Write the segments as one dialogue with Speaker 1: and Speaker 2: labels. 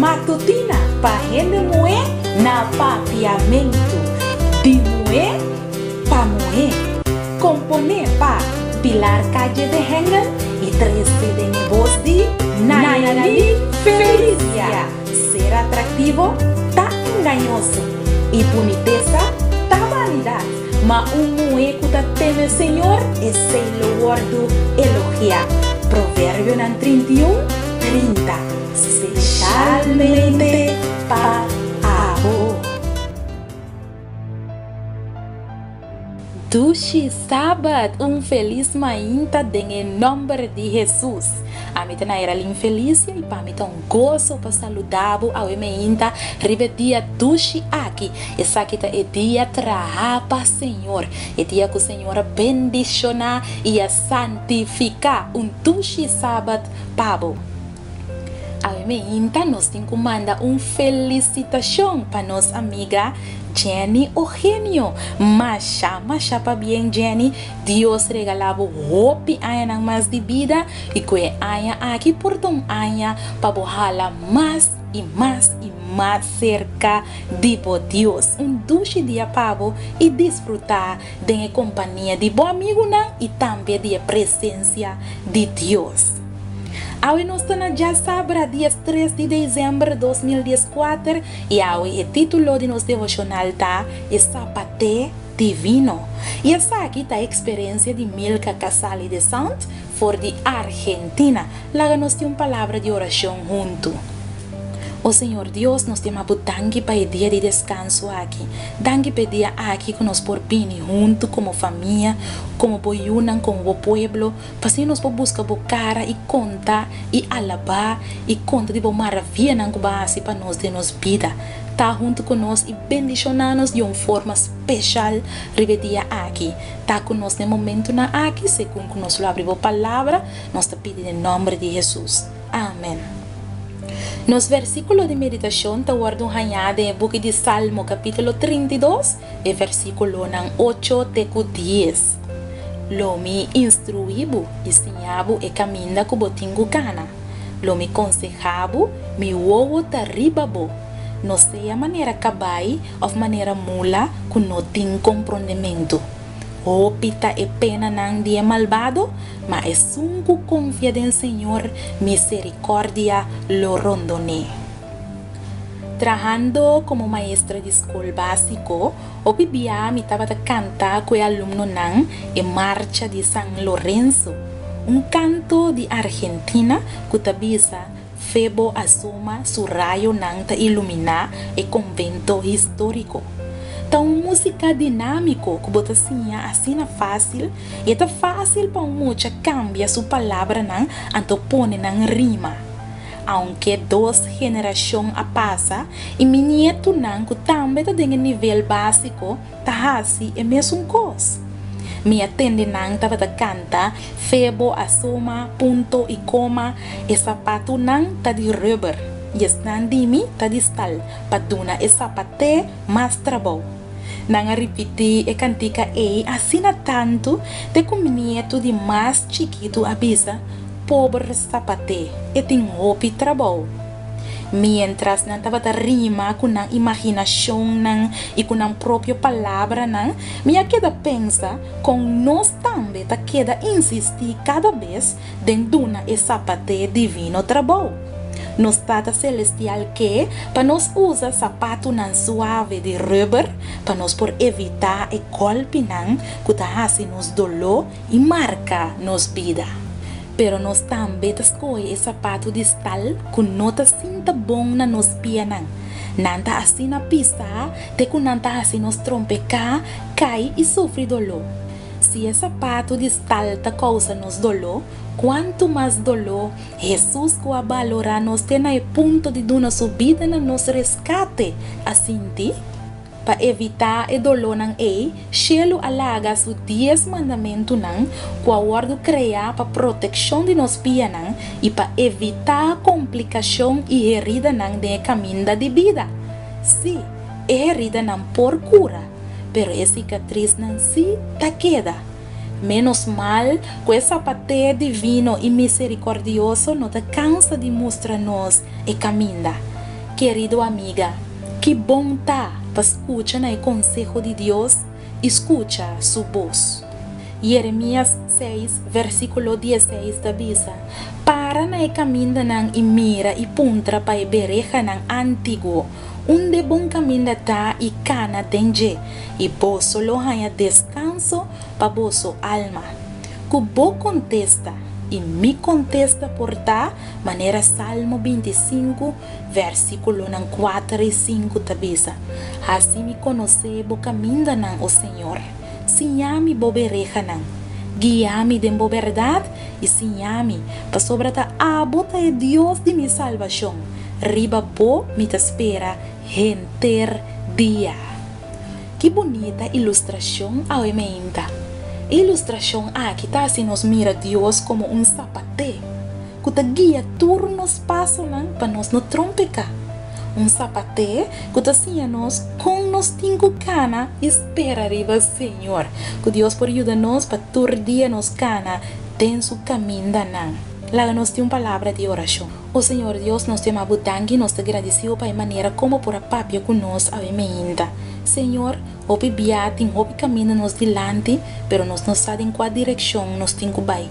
Speaker 1: matutina pa rende moe na papiamento, de moe pa moe, compone pa pilar calle de hengen e 13 de voz de Nayeli Felicia. Ser atractivo tá engañoso e boniteza tá vanidad, mas moe que tá teme Senhor é sem loordo elogiar. Provérbio 31:30. Especialmente para amor. Dushi Sabat, feliz em nome de Jesus. A mim na era infeliz e para mim gozo para saludável ao meinta ribedia Dushi aqui. Essa aqui é dia trabalhar para Senhor. É dia que o Senhor bendicionar e a santificar Dushi Sabat Pabo. A meinta nos encomenda felicitação para nossa amiga Jenny Eugenio. Masha para bem Jenny. Deus regalava hope aia mais de vida e que aia aqui por tão aia para borrala mais e mais e mais cerca de Deus. Duche dia pavo e desfrutar da companhia de bom amigo e também da presença de Deus. Hoje nós estamos já sábado, dia 3 de dezembro de 2014 e hoje o título de nosso devocional está Sapate Divino. E essa aqui está a experiência de Milka Casale de Sant, for de Argentina. Lá nós temos uma palavra de oração junto. O Senhor Deus nos tem uma dangue para o dia de descanso aqui. Dangue para o dia aqui que nós por bem junto como família, como boiunan, como pueblo, para assim nós buscar a cara e contar e alabar e contar de boa maravilha que base para nós de nos vida. Tá junto conosco e bendicionar-nos de uma forma especial dia aqui. Tá conosco no momento na aqui, segundo que nós abrimos a palavra, nós te pedimos em nome de Jesus. Amém. Nos versículos de meditação, te guardo hanhada em book de Salmo, capítulo 32, e versículo 8 até 10. Lo me instruibu, ensinhabu e caminha que botingo cana. Lo me consejabu, me uovo taribabo. Não sei a maneira cabai ou maneira mula que não tem compreendimento. O pita e pena nang dia malvado, mas é sungo confia em Senhor, misericórdia lo rondone. Trabajando como maestra de escola básico, o bibia me estava a cantar com o aluno nang em marcha de San Lorenzo, canto de Argentina que tabisa febo asoma su rayo nang ta ilumina e convento histórico. Então, música dinâmico, que bota assim fácil, e é fácil para muita cambia sua palavra não, então põe na rima. Aunque duas gerações a passa, e meu neto não, que também está em nível básico, tá assim é mesmo coisa. Minha tende não estava a cantar, febo, assoma, ponto e coma, e sapato não está de rubber, e esse dimi está de stal, para dar e sapate mais trabalho. Nang repetir e cantica assina tanto de como nieto de mais chiquito avisa pobre sapate e tem hopi trabalho. Mientras não estava a rima com a imaginação e com a própria palavra minha queda pensa com nós também tá queda insistir cada vez dentro de sapate divino trabalho. Nos Tata Celestial que para nós usar sapato nan suave de rubber para nós por evitar e golpe nan que tá assim nos dolor e marca nos vida. Pero nós também escolhe sapato de stal que não tá sinta bom na nos pia nan. Nanta assim na pista, te que nanta assim nos trompecar, cai e sofre dolor. Se é sapato de stal ta causa nos dolor, quanto mais dolor, Jesus que a valorar nos tem no ponto de dar nossa vida na nosso resgate. Assim, para evitar o dolor ng Shelo alaga os 10 mandamentos que a guardo criar para proteção de nos pia e para evitar complicação e herida de caminho de vida. Sim, herida por cura, pero a cicatriz si ta queda. Menos mal que essa paté divino e misericordioso não te cansa de mostrar-nos e caminha. Querido amiga, que bom tá para escuchar o consejo de Deus, escucha su voz. Jeremias 6, versículo 16 da bisa, para na caminho nan e mira e puntra para bereja nan antigo, onde bom caminho tá e cana denje, e boso lo haya descanso para boso alma. Cubo contesta, e me contesta por ta, maneira Salmo 25, versículo 4 e 5 da bisa. Assim me conhece bo caminho nan o Senhor. Sinhami bo bereja nan, guia-me de boa verdade e sinhami para sobrata abota é Deus de minha salvação. Riba bo me te espera renter dia. Que bonita ilustração ao emenda. Ilustração aqui tá se nos mira Deus como sapate, que te guia turnos passo para nós no trompeca. Sapate que te ensina nos com nos tingo cana espera riba Senhor. Que Deus por ajudar-nos para turdia nos cana tem su caminho nan. Lá nos tem uma palavra de oração. O Senhor Deus nos tem abutangue, nos te agradeceu para a maneira como por a papia com nós a emenda. Senhor, hopi biating, hopi caminho nos dilante, pero nos não sabe em qual direção nos tem que ir.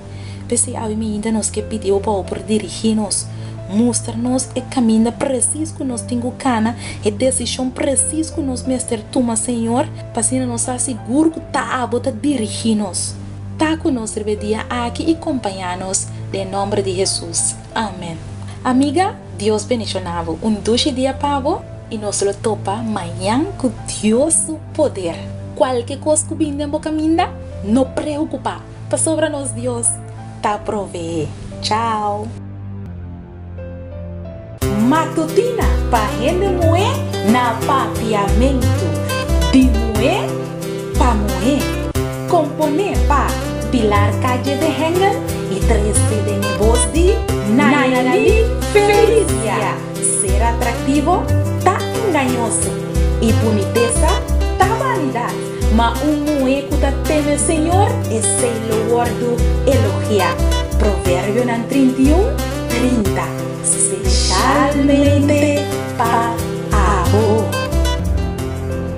Speaker 1: Pese a emenda nos que pediu para por dirigir-nos. Mostra-nos o caminho preciso que nós temos cana e decisão precisa que nós mestre toma, Senhor, para assim nos assegurar que tá a bota dirigir-nos. Tá com nós dia aqui e acompanhar-nos, em nome de Jesus. Amém. Amiga, Deus bendicionava duche dia pavo e nós lo topa amanhã com Deus o poder. Qualquer coisa que vinda em boca caminho, não preocupa, para sobra nós Deus tá prover. Tchau. Matutina pa rende moe na papiamento, de moe pa moe, compone pa pilar calle de Hengen e 13 de negócio de Nayali Felicia. Ser atrativo tá engañoso e boniteza tá vanidade, mas moe que tá teme Senhor é ser louvado elogiar. Provérbio 31:30. Especialmente para amor.